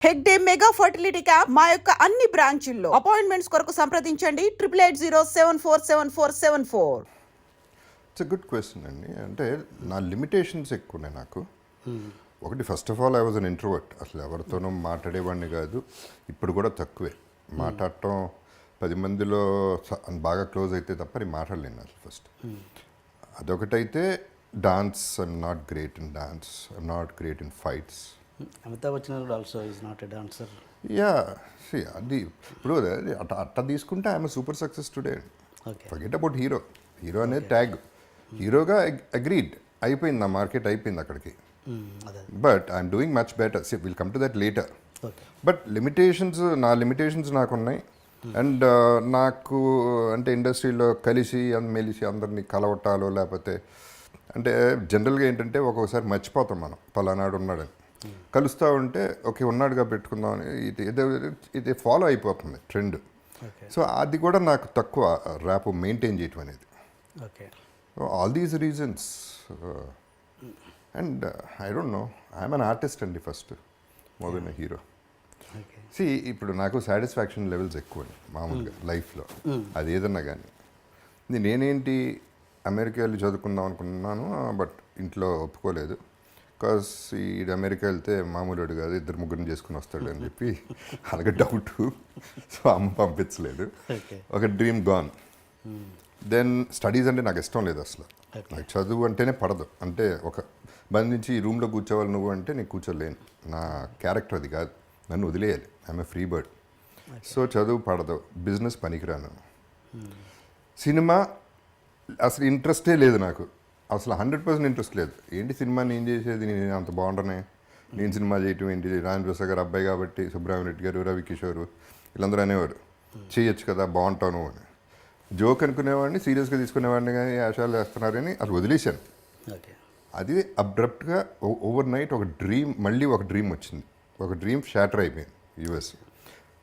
Hegde mega fertility camp మా యొక్క అన్ని బ్రాంచుల్లో అపాయింట్మెంట్స్ కొరకు సంప్రదించండి 8880747474. ఇట్స్ గుడ్ క్వశ్చన్ అండి. అంటే నా లిమిటేషన్స్ ఎక్కువనే నాకు. ఒకటి, first of all I was an introvert. అసలు ఎవరితోనూ మాట్లాడేవాడిని కాదు. ఇప్పుడు కూడా తక్కువే మాట్లాడటం. 10 మందిలో బాగా క్లోజ్ అయితే తప్ప నేను మాట్లాడలేను అసలు ఫస్ట్. అదొకటైతే dance, I'm not great in dance, I'm not great in fights. Amitabh Bachchan also is not a dancer. Yeah, అది ఇప్పుడు అట్ట తీసుకుంటే I'm super success today. Forget about hero. Hero అనేది ట్యాగ్. హీరోగా అగ్రీడ్ అయిపోయింది, నా మార్కెట్ అయిపోయింది అక్కడికి. But I'm doing much better. Will come to that later. But నా లిమిటేషన్స్ నాకు ఉన్నాయి. అండ్ నాకు అంటే ఇండస్ట్రీలో కలిసి మెలిసి అందరినీ కలవటాలో లేకపోతే అంటే జనరల్గా ఏంటంటే ఒక్కొక్కసారి మర్చిపోతాం మనం పలానాడు ఉన్నాడని. కలుస్తూ ఉంటే ఓకే ఉన్నాడుగా పెట్టుకుందామని ఇది ఫాలో అయిపోతుంది ట్రెండ్. సో అది కూడా నాకు తక్కువ ర్యాప్ మెయింటైన్ చేయటం అనేది. All these reasons. And I don't know, I'm an artist అండి first more than a hero. ఇప్పుడు నాకు సాటిస్ఫాక్షన్ లెవెల్స్ ఎక్కువ మామూలుగా లైఫ్లో, అది ఏదన్నా కానీ. నేనేంటి అమెరికా వెళ్ళి చదువుకుందాం అనుకున్నాను, బట్ ఇంట్లో ఒప్పుకోలేదు. బికాస్ ఈ అమెరికా వెళ్తే మామూలుడు కాదు, 2-3 చేసుకుని వస్తాడు అని చెప్పి అలాగే డౌట్. సో అమ్మ పంపించలేదు. ఒక డ్రీమ్ గాన్. దెన్ స్టడీస్ అంటే నాకు ఇష్టం లేదు అసలు. నాకు చదువు అంటేనే పడదు. అంటే ఒక బంధించి ఈ రూమ్లో కూర్చోవాలి నువ్వు అంటే నేను కూర్చోలేను. నా క్యారెక్టర్ అది కాదు, నన్ను వదిలేయాలి. I'm a free bird. So చదువు పడదు, బిజినెస్ పనికిరాను. సినిమా అసలు ఇంట్రెస్టే లేదు నాకు, అసలు 100% ఇంట్రెస్ట్ లేదు. ఏంటి సినిమా నేను చేసేది, నేను అంత బాగుండనే, నేను సినిమా చేయటం ఏంటి, రాజేంద్ర ప్రసాద్ గారు అబ్బాయి కాబట్టి, సుబ్రహ్మణ్య రెడ్డి గారు, రవి కిషోర్ వీళ్ళందరూ అనేవారు చేయొచ్చు కదా బాగుంటాను అని. జోక్ అనుకునేవాడిని, సీరియస్గా తీసుకునేవాడిని, కానీ ఆశాలు వేస్తున్నారని అది వదిలేశాను. అది అబ్రప్ట్గా ఓవర్ నైట్ మళ్ళీ ఒక డ్రీమ్ వచ్చింది. ఒక డ్రీమ్ షాటర్ అయిపోయింది యూఎస్.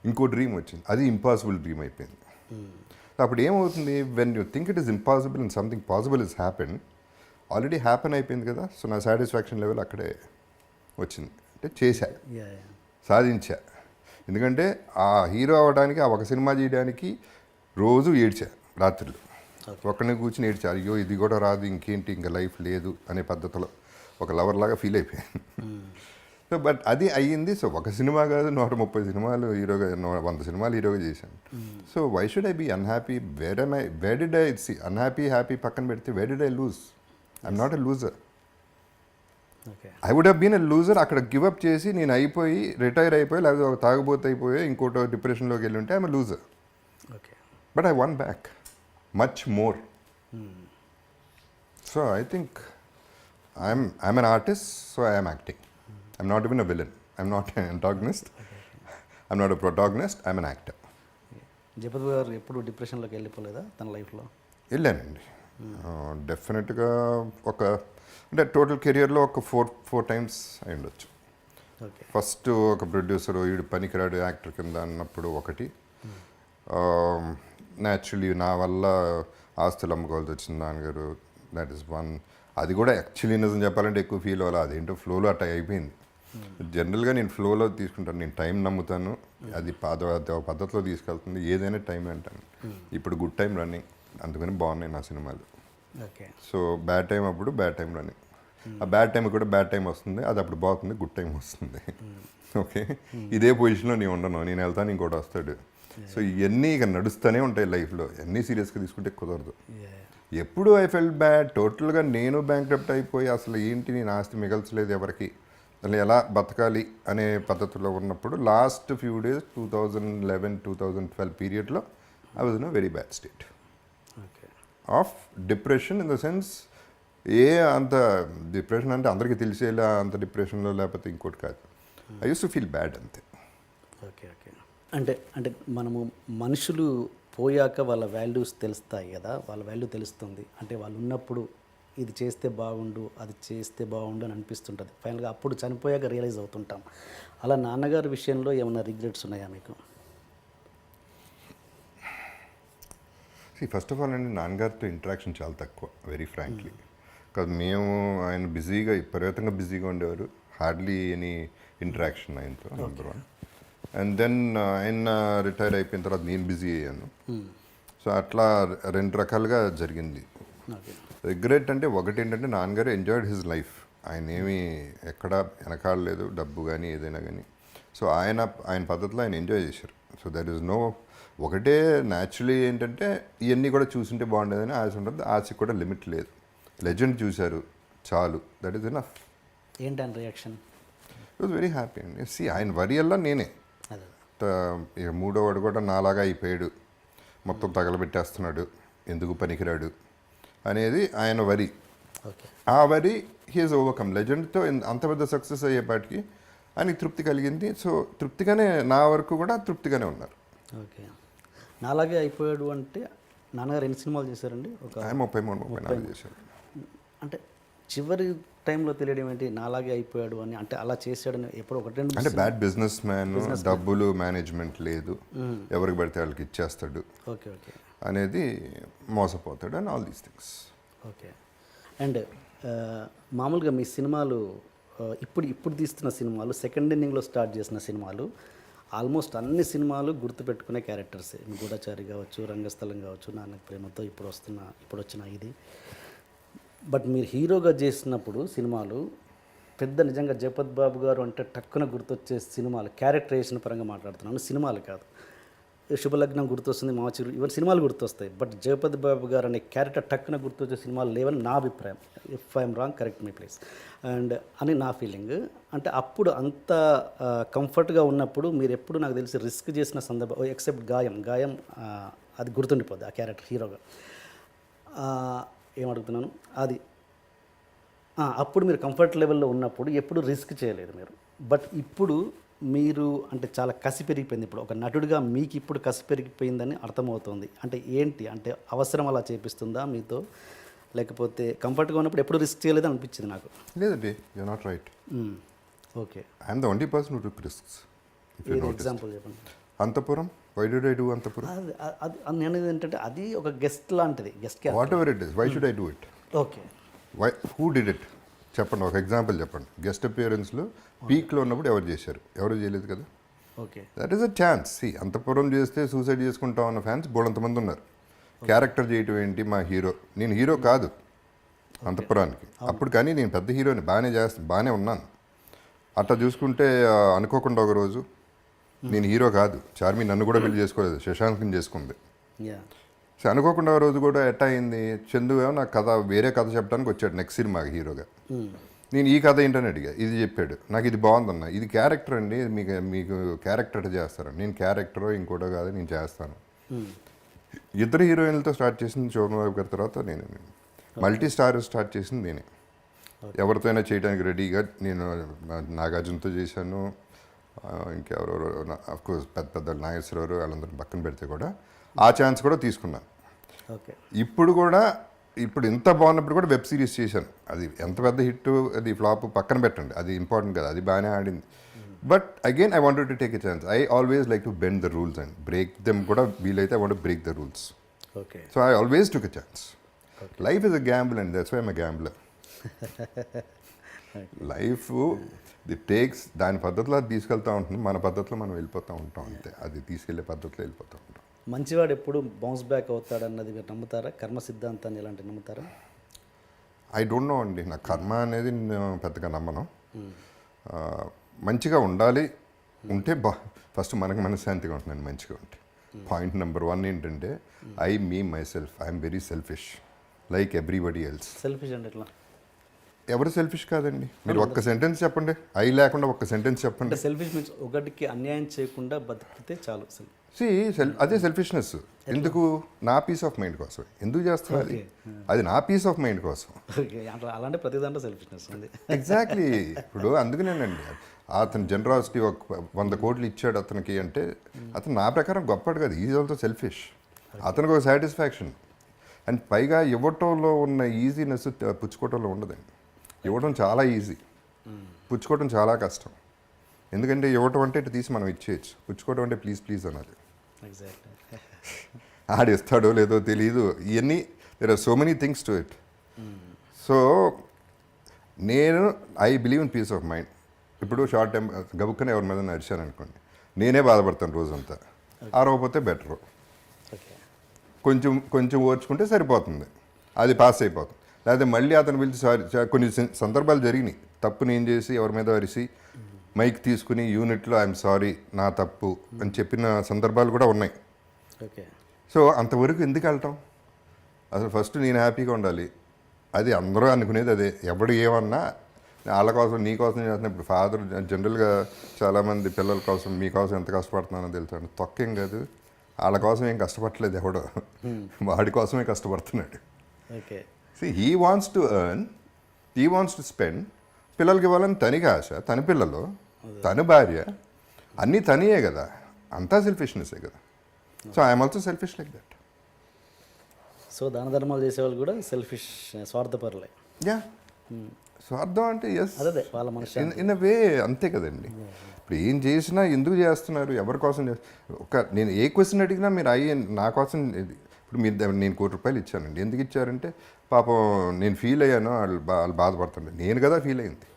ఇంకో డ్రీమ్ వచ్చింది, అది ఇంపాసిబుల్ డ్రీమ్ అయిపోయింది. అప్పుడు ఏమవుతుంది, when you think it is impossible and something possible is happen, already happen అయిపోయింది కదా. సో నా సాటిస్ఫాక్షన్ లెవెల్ అక్కడే వచ్చింది. అంటే చేశా, సాధించా. ఎందుకంటే ఆ హీరో అవ్వడానికి, ఆ ఒక సినిమా చేయడానికి రోజు ఏడ్చా రాత్రులు. ఒక్కడిని కూర్చుని ఏడ్చా, అయ్యో ఇది కూడా రాదు, ఇంకేంటి ఇంకా లైఫ్ లేదు అనే పద్ధతిలో ఒక లవర్ లాగా ఫీల్ అయిపోయాను. సో బట్ అది అయ్యింది. సో ఒక సినిమా కాదు, 130 సినిమాలు హీరోగా, 100 సినిమాలు హీరోగా చేశాను. So why should I be unhappy? Where did I see unhappy happy పక్కన పెడితే where did I lose? I'm not a loser. I would have been a loser. అక్కడ గివప్ చేసి నేను అయిపోయి రిటైర్ అయిపోయి, లేకపోతే ఒక తాగుబోతు అయిపోయి ఇంకోటి డిప్రెషన్లోకి వెళ్ళి ఉంటే I'm a loser. But I one back much more. So I think I'm an artist, so I'm acting. I'm not even a villain. I'm not an antagonist. I'm not a protagonist. I'm an actor. Jagapathi గారు ఎప్పుడు డిప్రెషన్లోకి వెళ్ళిపోలేదా తన లైఫ్లో? వెళ్ళానండి డెఫినెట్గా. అంటే total కెరియర్లో ఒక ఫోర్ టైమ్స్ అయి ఉండొచ్చు. ఫస్ట్ ఒక ప్రొడ్యూసర్ వీడు పనికిరాడు యాక్టర్ కింద అన్నప్పుడు ఒకటి. న్యాచురలీ నా వల్ల ఆస్తులు అమ్ముకోవాల్సి వచ్చింది నాన్నగారు, దట్ ఈస్ వన్. అది కూడా యాక్చువల్లీ నిజం చెప్పాలంటే ఎక్కువ ఫీల్ అవ్వాలి. అదేంటో ఫ్లోలో అట్లా అయిపోయింది. జనరల్గా నేను ఫ్లోలో తీసుకుంటాను, నేను టైం నమ్ముతాను, అది పద్ధతిలో తీసుకెళ్తుంది. ఏదైనా టైం అంటాను. ఇప్పుడు గుడ్ టైం రన్నింగ్, అందుకని బాగున్నాయి నా సినిమాలు. సో బ్యాడ్ టైం అప్పుడు బ్యాడ్ టైం రన్నింగ్. ఆ బ్యాడ్ టైం కూడా బ్యాడ్ టైం వస్తుంది, అది అప్పుడు బాగుంది, గుడ్ టైం వస్తుంది. ఓకే, ఇదే పొజిషన్లో నేను ఉండను, నేను వెళ్తాను ఇంకోటి వస్తాడు. సో ఇవన్నీ ఇక నడుస్తూనే ఉంటాయి లైఫ్లో. అన్నీ సీరియస్గా తీసుకుంటే కుదరదు. ఎప్పుడు ఐ ఫెల్ బ్యాడ్, టోటల్గా నేను బ్యాంక్రప్ట్ అయిపోయి అసలు ఏంటి నేను ఆస్తి మిగల్చలేదు ఎవరికి, అసలు ఎలా బతకాలి అనే పద్ధతిలో ఉన్నప్పుడు లాస్ట్ ఫ్యూ డేస్ 2011-2012 పీరియడ్లో I was in a very bad state of depression. In the sense అంత డిప్రెషన్ అంటే అందరికీ తెలిసేలా అంత డిప్రెషన్లో లేకపోతే ఇంకోటి కాదు. I use to feel bad అంతే. అంటే మనము మనుషులు పోయాక వాళ్ళ వాల్యూస్ తెలుస్తాయి కదా, వాళ్ళ వాల్యూ తెలుస్తుంది. అంటే వాళ్ళు ఉన్నప్పుడు ఇది చేస్తే బాగుండు, అది చేస్తే బాగుండు అని అనిపిస్తుంటుంది. ఫైనల్గా అప్పుడు చనిపోయాక రియలైజ్ అవుతుంటాం. అలా నాన్నగారి విషయంలో ఏమైనా రిగ్రెట్స్ ఉన్నాయా మీకు? ఫస్ట్ ఆఫ్ ఆల్ అండి, నాన్నగారితో ఇంటరాక్షన్ చాలా తక్కువ, వెరీ ఫ్రాంక్లీ. కాదు, మేము ఆయన బిజీగా విపరీతంగా బిజీగా ఉండేవారు. హార్డ్లీ ఎనీ ఇంటరాక్షన్ ఆయనతో నెంబర్ 1. అండ్ దెన్ ఆయన రిటైర్ అయిపోయిన తర్వాత నేను బిజీ అయ్యాను. సో అట్లా 2 రకాలుగా జరిగింది. ఓకే. రిగ్రెట్ అంటే ఒకటి ఏంటంటే నాన్నగారు ఎంజాయ్డ్ హిజ్ లైఫ్. ఆయన ఏమీ ఎక్కడ వెనకాడలేదు, డబ్బు కానీ ఏదైనా కానీ. సో ఆయన పద్ధతిలో ఆయన ఎంజాయ్ చేశారు. సో దట్ ఈస్ నో, ఒకటే న్యాచురలీ ఏంటంటే ఇవన్నీ కూడా చూసుంటే బాగుండేదని ఆశ ఉంటుంది. ఆశకి కూడా లిమిట్ లేదు. లెజెండ్ చూశారు చాలు, దట్ ఈస్ ఎనఫ్. ఏంటని reaction? It was very happy అండి. సి ఆయన వరి అల్లా నేనే. అదే ఇక 3వ వాడు కూడా నాలాగా అయిపోయాడు, మొత్తం తగలబెట్టేస్తున్నాడు, ఎందుకు పనికిరాడు అనేది ఆయన వరి. ఓకే. ఆ వరి హీఈస్ ఓవర్కమ్. లెజెండ్తో అంత పెద్ద సక్సెస్ అయ్యేపాటికి ఆయనకి తృప్తి కలిగింది. సో తృప్తిగానే, నా వరకు కూడా తృప్తిగానే ఉన్నారు. ఓకే. నాలాగే అయిపోయాడు అంటే నాన్నగారు ఎన్ని సినిమాలు చేశారండి? ఒక ఆయన 33-34 చేశారు. అంటే చివరి టైంలో తెలియడం ఏంటి నాలాగే అయిపోయాడు అని? అంటే అలా చేశాడని ఎప్పుడు 1-2 అంటే బ్యాడ్ బిజినెస్ మ్యాన్, డబ్బులు మేనేజ్మెంట్ లేదు, ఎవరికి పడితే వాళ్ళకి ఇచ్చేస్తాడు ఓకే ఓకే అనేది, మోసపోతాడు and all these things. Okay. And మామూలుగా మీ సినిమాలు ఇప్పుడు తీస్తున్న సినిమాలు, సెకండ్ ఇన్నింగ్లో స్టార్ట్ చేసిన సినిమాలు, ఆల్మోస్ట్ అన్ని సినిమాలు గుర్తుపెట్టుకునే క్యారెక్టర్సే. గూఢచారి కావచ్చు, రంగస్థలం కావచ్చు, నాన్నకు ప్రేమతో, ఇప్పుడు వచ్చిన ఇది. బట్ మీరు హీరోగా చేసినప్పుడు సినిమాలు పెద్ద, నిజంగా జగపతి బాబు గారు అంటే టక్కున గుర్తొచ్చే సినిమాలు, క్యారెక్టరైజేషన్ పరంగా మాట్లాడుతున్నాను, సినిమాలు కాదు. శుభలగ్నం గుర్తొస్తుంది, మాచిరు, ఇవన్నీ సినిమాలు గుర్తొస్తాయి. బట్ జగపతి బాబు గారు అనే క్యారెక్టర్ టక్కున గుర్తొచ్చే సినిమాలు లేవని నా అభిప్రాయం. If I'm wrong correct me please. And అని నా ఫీలింగ్. అంటే అప్పుడు అంత కంఫర్ట్గా ఉన్నప్పుడు మీరు ఎప్పుడు నాకు తెలిసి రిస్క్ చేసిన సందర్భం, ఎక్సెప్ట్ గాయం అది గుర్తుండిపోద్ది ఆ క్యారెక్టర్ హీరోగా. ఏమడుగుతున్నాను అది, అప్పుడు మీరు కంఫర్ట్ లెవెల్లో ఉన్నప్పుడు ఎప్పుడు రిస్క్ చేయలేదు మీరు. బట్ ఇప్పుడు మీరు అంటే చాలా కసి పెరిగిపోయింది. ఇప్పుడు ఒక నటుడిగా మీకు ఇప్పుడు కసి పెరిగిపోయిందని అర్థమవుతుంది. అంటే ఏంటి, అంటే అవసరం అలా చేపిస్తుందా మీతో, లేకపోతే కంఫర్ట్గా ఉన్నప్పుడు ఎప్పుడు రిస్క్ చేయలేదు అనిపించింది నాకు? లేదండి, you're not right. Okay. I'm the only person who took risks. Example చెప్పండి. Antahpuram, why did I do Antahpuram? అది నేను ఏంటంటే అది ఒక గెస్ట్ లాంటిది, guest character. Whatever it is, why should I do it? Okay. Why, who did it చెప్పండి, ఒక example చెప్పండి. గెస్ట్ అపియరెన్స్లో పీక్లో ఉన్నప్పుడు ఎవరు చేశారు? ఎవరు చేయలేదు కదా. Okay. That is a chance. See, Anthapuram చేస్తే సూసైడ్ చేసుకుంటాం అన్న ఫ్యాన్స్ బోడంతమంది ఉన్నారు. క్యారెక్టర్ చేయటం ఏంటి, మా హీరో, నేను హీరో కాదు అంతపురానికి అప్పుడు, కానీ నేను పెద్ద హీరోని, బాగానే ఉన్నాను. అట్లా చూసుకుంటే అనుకోకుండా ఒక రోజు నేను హీరో కాదు, చార్మి నన్ను కూడా పెళ్లి చేసుకోలేదు, శశాంక్ని చేసుకుంది. సో అనుకోకుండా ఒక రోజు కూడా ఎట్టా అయింది, చందు నాకు కథ, వేరే కథ చెప్పడానికి వచ్చాడు నెక్స్ట్ సినిమాకి హీరోగా. నేను ఈ కథ ఏంటని అడిగా, ఇది చెప్పాడు, నాకు ఇది బాగుందన్న, ఇది క్యారెక్టర్ అండి, మీకు క్యారెక్టర్ అట్లా చేస్తారని. నేను క్యారెక్టరో ఇంకోటో కాదు, నేను చేస్తాను. ఇద్దరు హీరోయిన్లతో స్టార్ట్ చేసింది శోభన్ గారి తర్వాత నేనే. మల్టీ స్టార్ స్టార్ట్ చేసింది నేనే. ఎవరితో అయినా చేయడానికి రెడీగా. నేను నాగార్జునతో చేశాను, ఇంకెవరెవరో అఫ్కోర్స్ పెద్ద నాగేశ్వరరావు వాళ్ళందరూ పక్కన పెడితే కూడా ఆ ఛాన్స్ కూడా తీసుకున్నాను. ఓకే. ఇప్పుడు కూడా, ఇప్పుడు ఇంత బాగున్నప్పుడు కూడా వెబ్ సిరీస్ చేశాను. అది ఎంత పెద్ద హిట్, అది ఫ్లాప్ పక్కన పెట్టండి, అది ఇంపార్టెంట్ కదా, అది బాగానే ఆడింది. But again I wanted to take a chance. I always like to bend the rules and break them కూడా వీలైతే I want to break the rules. Okay. So I always took a chance. Life is a gamble and that's why I'm a gambler. Life the takes, దాని పద్ధతిలో అది తీసుకెళ్తూ ఉంటుంది, మన పద్ధతిలో మనం వెళ్ళిపోతూ ఉంటాం అంతే. అది తీసుకెళ్లే పద్ధతిలో వెళ్ళిపోతూ ఉంటాం. మంచివాడు ఎప్పుడు బౌన్స్ బ్యాక్ అవుతాడన్నది మీరు నమ్ముతారా? కర్మ సిద్ధాంతాన్ని ఇలాంటివి నమ్ముతారా? ఐ డోంట్ నో అండి, నా కర్మ అనేది నేను పెద్దగా నమ్మను. మంచిగా ఉండాలి, ఉంటే ఫస్ట్ మనకు మనశ్శాంతిగా ఉంటుందండి మంచిగా ఉంటే. పాయింట్ నెంబర్ 1 ఏంటంటే, me myself, I'm very selfish like everybody else. Selfish అంటే ఎట్లా? ఎవరు సెల్ఫిష్ కాదండి. మీరు ఒక్క సెంటెన్స్ చెప్పండి, లేకుండా ఒక్క సెంటెన్స్ చెప్పండి. సెల్ఫిష్ మీన్స్ ఒకటికి అన్యాయం చేయకుండా బతికితే చాలు. అదే సెల్ఫిష్నెస్. ఎందుకు? నా పీస్ ఆఫ్ మైండ్ కోసం. ఎందుకు చేస్తున్నా అది నా పీస్ ఆఫ్ మైండ్ కోసం. అలాంటి ప్రతి దాంట్లో సెల్ఫిష్నెస్ ఉంది. ఎగ్జాక్ట్లీ. ఇప్పుడు అందుకనేనండి, అతను జనరాసిటీ 100 కోట్లు ఇచ్చాడు అతనికి అంటే, అతను నా ప్రకారం గొప్పడు కాదు, ఈజ్ ఆల్సో సెల్ఫిష్. అతనికి ఒక సాటిస్ఫాక్షన్. అండ్ పైగా ఇవ్వటంలో ఉన్న ఈజీనెస్ పుచ్చుకోవటంలో ఉండదండి. ఇవ్వటం చాలా ఈజీ, పుచ్చుకోవటం చాలా కష్టం. ఎందుకంటే ఇవ్వటం అంటే ఇటు తీసి మనం ఇచ్చేయచ్చు, పుచ్చుకోవడం అంటే ప్లీజ్ ప్లీజ్ అనాలి. ఆడిస్తాడో లేదో తెలియదు. ఇవన్నీ there are so many things to it. So నేను I believe in peace of mind. ఇప్పుడు షార్ట్ టైం గబుక్కనే ఎవరి మీద నడిచాను అనుకోండి, నేనే బాధపడతాను రోజంతా. ఆరవపోతే బెటరు, ఓకే కొంచెం కొంచెం ఓర్చుకుంటే సరిపోతుంది, అది పాస్ అయిపోతుంది. లేకపోతే మళ్ళీ అతను పిలిచి సారీ, కొన్ని సందర్భాలు జరిగినాయి, తప్పు నేను చేసి ఎవరి మీద అరిసి మైక్ తీసుకుని యూనిట్లో ఐఎమ్ సారీ నా తప్పు అని చెప్పిన సందర్భాలు కూడా ఉన్నాయి. ఓకే సో అంతవరకు ఎందుకు వెళ్ళటం? అసలు ఫస్ట్ నేను హ్యాపీగా ఉండాలి, అది అందరూ అనుకునేది అదే. ఎవడు ఏమన్నా వాళ్ళ కోసం నీ కోసం చేస్తున్నా. ఇప్పుడు ఫాదర్ జనరల్గా చాలామంది పిల్లల కోసం మీకోసం ఎంత కష్టపడుతున్నానో తెలుసాను, తొక్కేం కాదు, వాళ్ళ కోసం ఏం కష్టపడలేదు ఎవడో, వాడి కోసమే కష్టపడుతున్నాడు. Okay he wants to earn, he wants to spend. పిల్లలకి ఇవ్వాలని తనకి ఆశ, తన పిల్లలు, తన భార్య, అన్నీ తనియే కదా, అంతా సెల్ఫిష్నెస్సే కదా. So I'm also selfish like that. So దాన ధర్మాలు చేసేవాళ్ళు కూడా సెల్ఫిష్, స్వార్థపరులే. యా, స్వార్థం అంటే ఎస్, అదే వాళ్ళ మనిషి ఇన్ అ వే అంతే కదండి. ఇప్పుడు ఏం చేసినా ఎందుకు చేస్తున్నారు, ఎవరి కోసం నేను ఏ క్వశ్చన్ అడిగినా మీరు నా కోసం ఇప్పుడు మీరు నేను ₹1,00,00,000 ఇచ్చానండి, ఎందుకు ఇచ్చారంటే పాపం నేను ఫీల్ అయ్యాను, వాళ్ళు బాధపడుతుండే, నేను కదా ఫీల్ అయింది.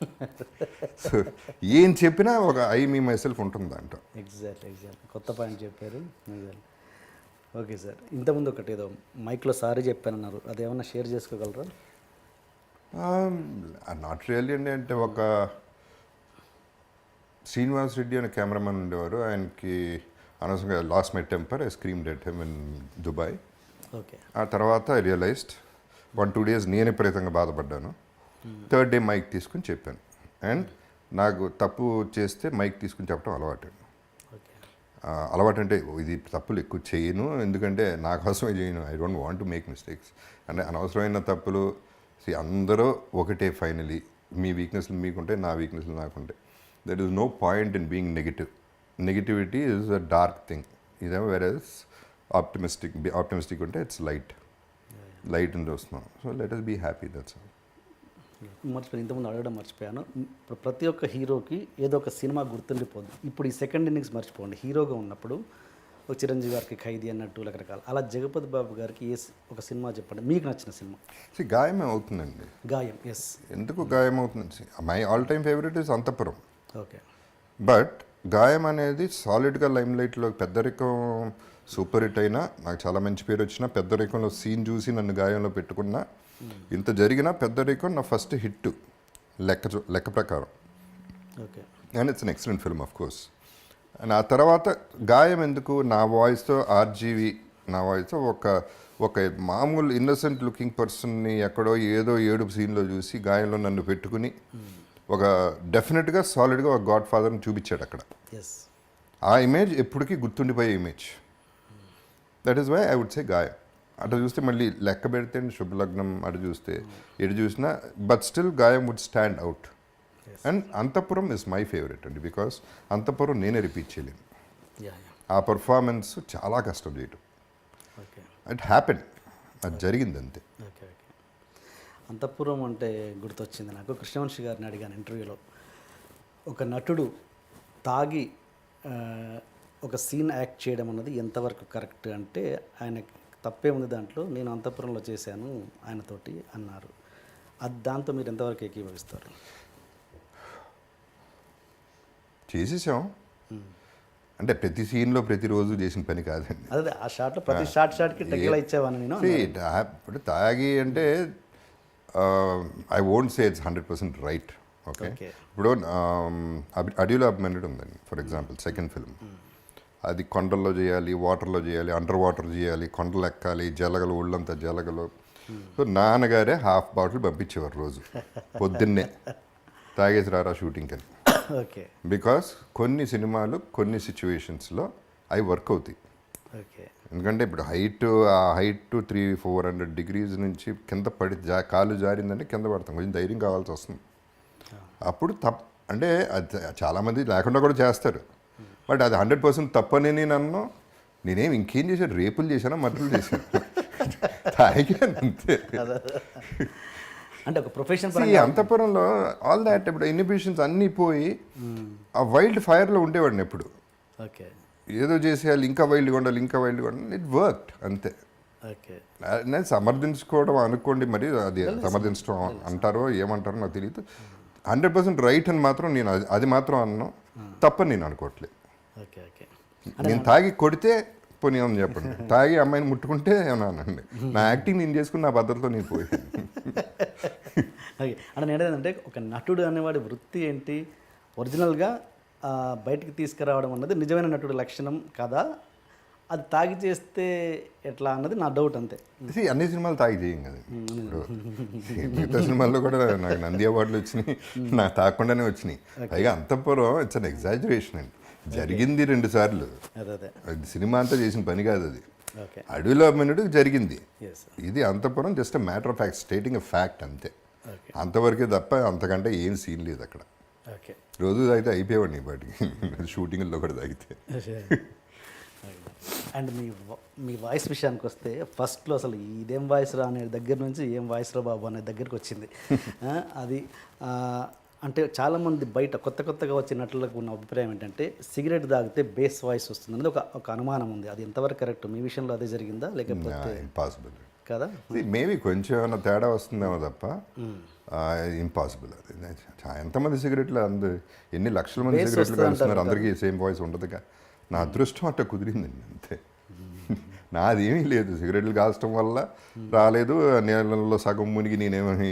సో ఏం చెప్పినా ఒక మీ మై సెల్ఫ్ ఉంటుంది దాంట్లో. ఎగ్జాక్ట్ కొత్త పాయింట్ చెప్పారు. ఓకే సార్, ఇంతకుముందు ఒకటి ఏదో మైక్లో సారీ చెప్పానన్నారు, అదేమన్నా షేర్ చేసుకోగలరా? నాట్ రియల్లీ అండి. అంటే ఒక శ్రీనివాస్ రెడ్డి అనే కెమెరామెన్ ఉండేవారు, ఆయనకి అనవసరంగా lost my temper, I screamed at him in Dubai. Okay ఆ తర్వాత ఐ రియలైజ్డ్ 1-2 days నేను విపరీతంగా బాధపడ్డాను. థర్డ్ డే మైక్ తీసుకుని చెప్పాను. అండ్ నాకు తప్పు చేస్తే మైక్ తీసుకుని చెప్పడం అలవాటు. ఓకే అలవాటు అంటే ఇది తప్పులు ఎక్కువ చేయను, ఎందుకంటే నా కోసమే చేయను, I don't want to make mistakes. అంటే అనవసరమైన తప్పులు అందరూ ఒకటే ఫైనలీ. మీ వీక్నెస్లు మీకుంటే, నా వీక్నెస్లు నాకుంటే. That is no point in being negative. Negativity is a dark thing. ఇదేమో వేరేస్ ఆప్టిమిస్టిక్ ఉంటే ఇట్స్ లైట్ అని చూస్తున్నాం. So let us be happy, that's all. మర్చిపోయాను, ఇంతకుముందు అడగడం మర్చిపోయాను. ఇప్పుడు ప్రతి ఒక్క హీరోకి ఏదో ఒక సినిమా గుర్తుండిపోద్ది. ఇప్పుడు ఈ సెకండ్ ఇన్నింగ్స్ మర్చిపోండి, హీరోగా ఉన్నప్పుడు ఒక చిరంజీవి గారికి ఖైదీ అన్నట్టు రకరకాల, అలా జగపతి బాబు గారికి ఒక సినిమా చెప్పండి, మీకు నచ్చిన సినిమా. గాయం అవుతుందండి. గాయం, ఎస్. ఎందుకు గాయం అవుతుంది? My all time favourite is Anthapuram. Okay but Gaayam అనేది సాలిడ్గా లైమ్ లైట్లో, పెద్దరికం సూపర్ హిట్ అయినా, నాకు చాలా మంచి పేరు వచ్చిన, పెద్దరికంలో సీన్ చూసి నన్ను గాయంలో పెట్టుకున్నా, ఇంత జరిగినా పెద్దరికం నా ఫస్ట్ హిట్ లెక్క ప్రకారం. Okay and it's an excellent film of course. And ఆ తర్వాత గాయం ఎందుకు, నా వాయిస్తో ఆర్జీవి, నా వాయిస్తో ఒక మామూలు ఇన్నోసెంట్ లుకింగ్ పర్సన్ని ఎక్కడో ఏదో ఏడుపు సీన్లో చూసి గాయంలో నన్ను పెట్టుకుని ఒక డెఫినెట్గా సాలిడ్గా ఒక గాడ్ ఫాదర్ని చూపించాడు అక్కడ. ఎస్, ఆ ఇమేజ్ ఎప్పటికీ గుర్తుండిపోయే image. That is why I would say Gaayam. అటు చూస్తే మళ్ళీ లెక్క పెడితే శుభలగ్నం అటు చూస్తే ఎటు చూసినా, but still Gaayam would stand out. And Anthapuram is my favourite అండి, బికాస్ అంతపురం నేనే రిపీట్ చేయలేను. ఆ పర్ఫార్మెన్స్ చాలా కష్టం చేయటం. ఓకే ఇట్ హ్యాపెన్, అది జరిగింది అంతే. ఓకే ఓకే అంతఃపురం అంటే గుర్తొచ్చింది నాకు. కృష్ణవంశీ గారిని అడిగాను ఇంటర్వ్యూలో, ఒక నటుడు తాగి ఒక సీన్ యాక్ట్ చేయడం అన్నది ఎంతవరకు కరెక్ట్ అంటే, ఆయన తప్పే ఉంది దాంట్లో, నేను అంతఃపురంలో చేశాను ఆయనతోటి అన్నారు. అది దాంతో మీరు ఎంతవరకు ఏకీభవిస్తారు? చేసేసాం అంటే ప్రతి సీన్లో ప్రతిరోజు చేసిన పని కాదండి. అదే ఆ షాట్లో ప్రతి షాట్కి టెక్కిలా ఇచ్చేవాను నేను. ఇప్పుడు తాగి అంటే I won't say it's 100% right. Okay, ఇప్పుడు అడవిలో అభిమన్యుడు ఉందండి ఫర్ ఎగ్జాంపుల్, సెకండ్ ఫిల్మ్. అది కొండల్లో చేయాలి, వాటర్లో చేయాలి, అండర్ వాటర్ చేయాలి, కొండలు ఎక్కాలి, జలగలు, ఒళ్ళంతా జలగలు. సో నాన్నగారే హాఫ్ బాటిల్ పంపించేవారు రోజు పొద్దున్నే, తాగేసి రారా షూటింగ్కి అని. ఓకే, బికాస్ కొన్ని సినిమాలు కొన్ని సిచ్యువేషన్స్లో అవి వర్క్ అవుతాయి. ఓకే, ఎందుకంటే ఇప్పుడు ఆ హైట్ 300-400 degrees నుంచి కింద పడి కాలు జారిందంటే కింద పడతాం, కొంచెం ధైర్యం కావాల్సి వస్తుంది. అప్పుడు అంటే అది చాలామంది లేకుండా కూడా చేస్తారు, బట్ అది 100% తప్పని నేను అన్నాను. నేనేం ఇంకేం చేశాను, రేపులు చేశాను, మర్డర్లు చేశాను, తాగాను అంతే. అంటే ఒక ప్రొఫెషన్ అంతఃపురంలో ఆల్ దాట్ ఇప్పుడు ఇన్హిబిషన్స్ అన్నీ పోయి ఆ వైల్డ్ ఫైర్లో ఉండేవాడిని ఎప్పుడు. ఓకే, ఏదో చేసేయాలి, ఇంకా వైల్డ్గా ఉండాలి, ఇంకా వైల్డ్గా ఉండాలి, ఇట్ వర్క్డ్ అంతే. ఓకే, నేను సమర్థించుకోవడం అనుకోండి, మరి అది సమర్థించడం అంటారో ఏమంటారో నాకు తెలియదు. 100% రైట్ అని మాత్రం నేను అది మాత్రం అన్నాను, తప్పని నేను అనుకోవట్లేదు. ఓకే ఓకే నేను తాగి కొడితే పోనీ ఏమని చెప్పండి, తాగి అమ్మాయిని ముట్టుకుంటే ఏమన్నా అనండి. నా యాక్టింగ్ నేను చేసుకుని నా పద్ధతిలో నేను పోయాను. ఓకే అంటే నేను ఏంటంటే ఒక నటుడు అనేవాడి వృత్తి ఏంటి, ఒరిజినల్గా బయటికి తీసుకురావడం అన్నది నిజమైన నటుడు లక్షణం కదా, అది తాగి చేస్తే ఎట్లా అన్నది నా డౌట్ అంతే. See, అన్ని సినిమాలు తాగి చేయం కదా. ఇప్పుడు మిగతా సినిమాల్లో కూడా నాకు నంది అవార్డులు వచ్చినాయి, నాకు తాగకుండానే వచ్చినాయి. పైగా అంతఃపురం ఇట్స్ అన్ ఎగ్జాజరేషన్ అండి. జరిగింది 2 సార్లు, అదే అదే అది సినిమా అంతా చేసిన పని కాదు అది. ఓకే అడవిలో మినిట్ జరిగింది. ఎస్ ఇది అంతఃపురం just a matter of fact, stating a fact అంతే. ఓకే అంతవరకే తప్ప అంతకంటే ఏం సీన్ లేదు అక్కడ. ఓకే రోజు తాగితే అయిపోయేవాడిని బయటికి, షూటింగ్లో కూడా తాగితే. అండ్ మీ వాయిస్ విషయానికి వస్తే ఫస్ట్లో అసలు ఇదేం వాయిస్ రా అనే దగ్గర నుంచి ఏం వాయిస్ రా బాబు అనే దగ్గరికి వచ్చింది. అది అంటే చాలామంది బయట కొత్తగా వచ్చిన నటులకు ఉన్న అభిప్రాయం ఏంటంటే సిగరెట్ తాగితే బేస్ వాయిస్ వస్తుంది అనేది ఒక అనుమానం ఉంది. అది ఎంతవరకు కరెక్ట్? మీ విషయంలో అదే జరిగిందా లేకపోతే ఇంపాసిబుల్ కదా? మేబీ కొంచెం ఏమైనా తేడా వస్తుందేమో తప్ప ఇంపాసిబుల్. అది ఎంతమంది సిగరెట్లు ఎన్ని లక్షల మంది సిగరెట్లు కలుస్తున్నారు, అందరికీ సేమ్ వాయిస్ ఉండదుగా. నా అదృష్టం అట్ట కుదిరిందండి అంతే. నాదేమీ లేదు, సిగరెట్లు కాల్చడం వల్ల రాలేదు, నీళ్ళలో సగం మునిగి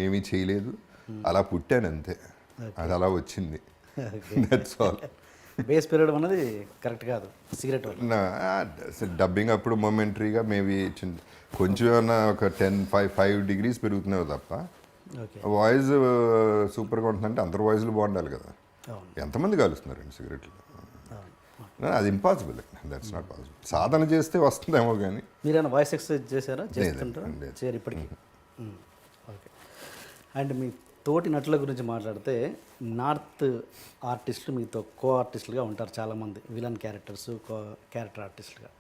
ఏమీ చేయలేదు, అలా పుట్టాను అంతే. అది అలా వచ్చింది. That's all. బేస్ పెరగడం అనేది కరెక్ట్ కాదు సిగరెట్ వల్ల. డబ్బింగ్ అప్పుడు మొమెంటరీగా మేబీ కొంచెం ఏమన్నా ఒక 5 degrees పెరుగుతున్నావు తప్ప ఓకే వాయిస్ సూపర్గా ఉంటుందంటే అందరు వాయిస్లు బాగుండాలి కదా. అవును ఎంతమంది కాలుస్తున్నారండి సిగరెట్లు? అవును. అది ఇంపాసిబుల్, దట్స్ నాట్ పాసిబుల్. సాధన చేస్తే వస్తుందేమో కానీ. మీరేమైనా వాయిస్ ఎక్సర్సైజ్ చేశారా? చేస్తుంటారా? లేదు. చేయరు ఇప్పటికీ. ఓకే. అండ్ మీ తోటి నటుల గురించి మాట్లాడితే నార్త్ ఆర్టిస్టులు మీతో కో ఆర్టిస్టులుగా ఉంటారు చాలామంది, విలన్ క్యారెక్టర్స్, క్యారెక్టర్ ఆర్టిస్టులుగా.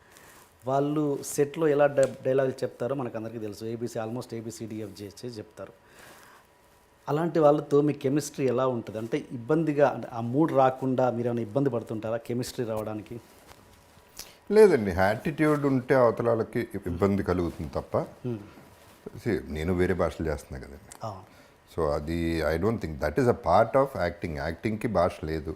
వాళ్ళు సెట్లో ఎలా డైలాగులు చెప్తారో మనకు అందరికీ తెలుసు. ఆల్మోస్ట్ ABCDFG చెప్తారు. అలాంటి వాళ్ళతో మీ కెమిస్ట్రీ ఎలా ఉంటుంది? అంటే ఇబ్బందిగా, అంటే ఆ మూడ్ రాకుండా మీరు ఏమైనా ఇబ్బంది పడుతుంటారా కెమిస్ట్రీ రావడానికి? లేదండి, యాటిట్యూడ్ ఉంటే అవతల వాళ్ళకి ఇబ్బంది కలుగుతుంది తప్ప. See, నేను వేరే భాషలు చేస్తున్నా కదండి. సో అది I don't think that is a part of acting. యాక్టింగ్కి భాష లేదు.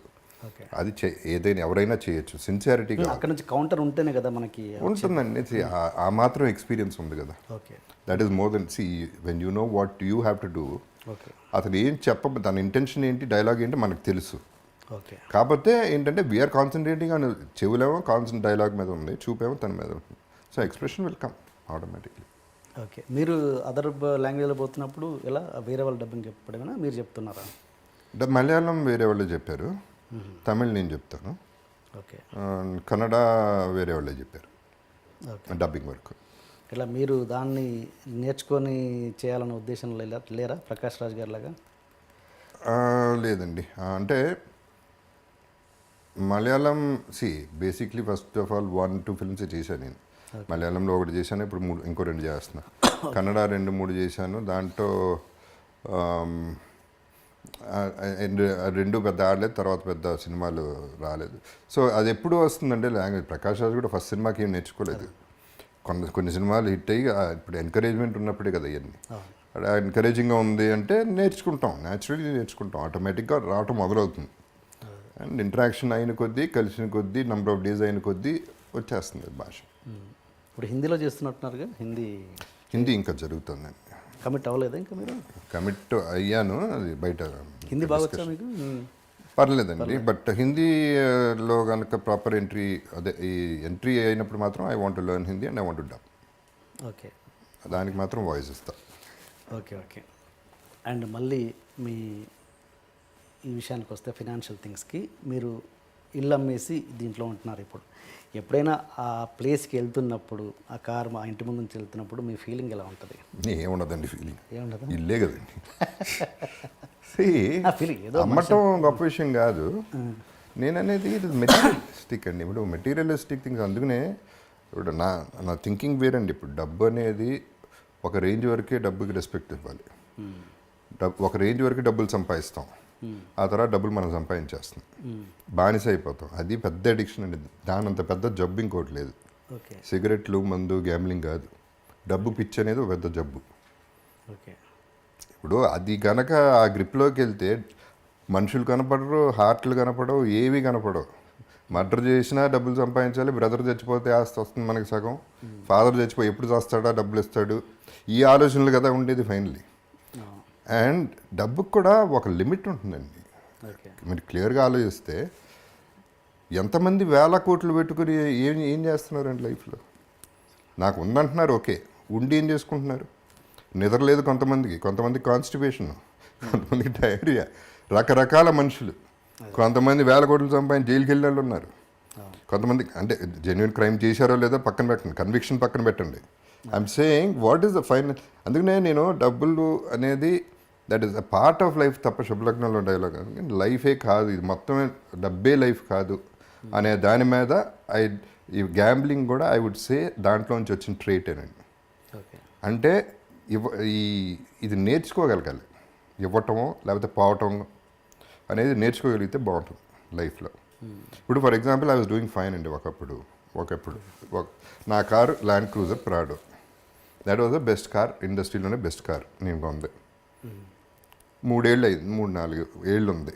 ఓకే. అది ఏదైనా ఎవరైనా చేయొచ్చు, సిన్సియారిటీగా అక్కడ నుంచి కౌంటర్ ఉంటేనే కదా మనకి ఉంటుందండి. See, ఆ మాత్రం ఎక్స్పీరియన్స్ ఉంది కదా. Okay that is more than. See when you know what you have to do. Okay అతను ఏం తన ఇంటెన్షన్ ఏంటి, డైలాగ్ ఏంటి మనకు తెలుసు. ఓకే కాకపోతే ఏంటంటే వీఆర్ కాన్సన్ట్రేటింగ్ ఆన్ చెవులేమో డైలాగ్ మీద ఉంది, చూపేమో తన మీద ఉంది. So expression will come automatically. Okay. మీరు అదర్ లాంగ్వేజ్లో పోతున్నప్పుడు ఎలా వేరే వాళ్ళు డబ్బింగ్ చెప్పడమేనా, మీరు చెప్తున్నారా? మలయాళం వేరే వాళ్ళు చెప్పారు, తమిళ్ నేను చెప్తాను, ఓకే కన్నడ వేరే వాళ్ళే చెప్పారు ఓకే. Dubbing work. ఇలా మీరు దాన్ని నేర్చుకొని చేయాలన్న ఉద్దేశంలో లేరా ప్రకాష్ రాజ్ గారి లాగా? లేదండి, అంటే Malayalam basically first of all 1-2 films చేశాను నేను. మలయాళంలో ఒకటి చేశాను, ఇప్పుడు ఇంకో 2 చేస్తున్నా. కన్నడ 2-3 చేశాను, దాంట్లో 2 పెద్ద ఆడలేదు, తర్వాత పెద్ద సినిమాలు రాలేదు. సో అది ఎప్పుడు వస్తుందంటే లాంగ్వేజ్. ప్రకాష్ రాజ్ కూడా ఫస్ట్ సినిమాకి ఏం నేర్చుకోలేదు. కొన్ని సినిమాలు హిట్ అయ్యి ఇప్పుడు ఎంకరేజ్మెంట్ ఉన్నప్పుడే కదా ఇవన్నీ. ఎంకరేజింగ్గా ఉంది అంటే నేర్చుకుంటాం, న్యాచురల్లీ నేర్చుకుంటాం, ఆటోమేటిక్గా రావటం మొదలవుతుంది. అండ్ ఇంటరాక్షన్ అయిన కొద్దీ, కలిసిన కొద్దీ, నెంబర్ ఆఫ్ డేస్ అయిన కొద్దీ వచ్చేస్తుంది భాష. ఇప్పుడు హిందీలో చేస్తున్నట్టున్నారుగా? హిందీ ఇంకా జరుగుతుందండి. కమిట్ అవ్వలేదా ఇంకా మీరు? కమిట్ అయ్యాను, అది బయట. హిందీ బాగా వచ్చా మీకు? పర్లేదండి, బట్ హిందీలో కనుక ప్రాపర్ ఎంట్రీ, అదే ఈ ఎంట్రీ అయినప్పుడు మాత్రం I want to learn Hindi and I want to dub. Okay. దానికి మాత్రం వాయిస్ ఇస్తా. Okay okay. అండ్ మళ్ళీ మీ ఈ విషయానికి వస్తే ఫినాన్షియల్ థింగ్స్కి, మీరు ఇల్లు అమ్మేసి దీంట్లో ఉంటున్నారు ఇప్పుడు. ఎప్పుడైనా ఆ ప్లేస్కి వెళ్తున్నప్పుడు, ఆ కార్ మా ఇంటి ముందు నుంచి వెళ్తున్నప్పుడు మీ ఫీలింగ్ ఎలా ఉంటుంది? ఏముండదండి ఫీలింగ్, ఏముండదు, ఇల్లే కదండి. ఫీలింగ్ ఏదో అమ్మటం గొప్ప విషయం కాదు. నేను అనేది ఇది మెటీరియలిస్టిక్ అండి. ఇప్పుడు మెటీరియలిస్టిక్ థింగ్స్, అందుకనే ఇప్పుడు నా థింకింగ్ వేరండి. ఇప్పుడు డబ్బు అనేది ఒక రేంజ్ వరకే డబ్బుకి రెస్పెక్ట్ ఇవ్వాలి. ఒక రేంజ్ వరకు డబ్బులు సంపాదిస్తాం, ఆ తర్వాత డబ్బులు మనం సంపాదించేస్తాం, బానిస అయిపోతాం. అది పెద్ద అడిక్షన్ అండి. దాని అంత పెద్ద జబ్బు ఇంకోటి లేదు. ఓకే. సిగరెట్లు, మందు, గ్యాంబ్లింగ్ కాదు, డబ్బు పిచ్చి అనేది ఒక పెద్ద జబ్బు. ఓకే. ఇప్పుడు అది గనక ఆ గ్రిప్లోకి వెళ్తే మనుషులు కనపడరు, హార్ట్లు కనపడవు, ఏవి కనపడవు. మర్డర్ చేసినా డబ్బులు సంపాదించాలి, బ్రదర్ చచ్చిపోతే ఆస్తి వస్తుంది మనకి సగం, ఫాదర్ చచ్చిపోయి ఎప్పుడు చేస్తాడా డబ్బులు ఇస్తాడు, ఈ ఆలోచనలు కదా ఉండేది ఫైనలీ. అండ్ డబ్బుకు కూడా ఒక లిమిట్ ఉంటుందండి. ఓకే. మీరు క్లియర్గా ఆలోచిస్తే ఎంతమంది వేల కోట్లు పెట్టుకుని ఏం చేస్తున్నారండి లైఫ్లో? నాకు ఉందంటున్నారు, ఓకే, ఉండి ఏం చేసుకుంటున్నారు? నిద్రలేదు కొంతమంది కాన్స్టిపేషన్, కొంతమందికి డయేరియా, రకరకాల మనుషులు. కొంతమంది వేల కోట్లు సంపాదించి జైలుకి వెళ్ళే వాళ్ళు ఉన్నారు. కొంతమంది అంటే జెన్యున్ క్రైమ్ చేశారో లేదో పక్కన పెట్టండి, కన్విక్షన్ పక్కన పెట్టండి. I'm saying what is the final. అందుకనే నేను డబ్బులు అనేది that is a part of life తప్ప, శుభలగ్నంలో డైలాగ్ లైఫే కాదు, ఇది మొత్తమే డబ్బే లైఫ్ కాదు అనే దాని మీద ఈ గ్యాంబ్లింగ్ కూడా ఐ వుడ్ సే దాంట్లోంచి వచ్చిన ట్రేటేనండి. ఓకే. అంటే ఇది నేర్చుకోగలగాలి, ఇవ్వటమో లేకపోతే పోవటం అనేది నేర్చుకోగలిగితే బాగుంటుంది లైఫ్లో. ఇప్పుడు for example I was doing fine అండి ఒకప్పుడు నా car Land Cruiser Prado. That was the best car, ఇండస్ట్రీలోనే బెస్ట్ కార్ నేను కొంది. 3-4 ఏళ్ళు ఉంది.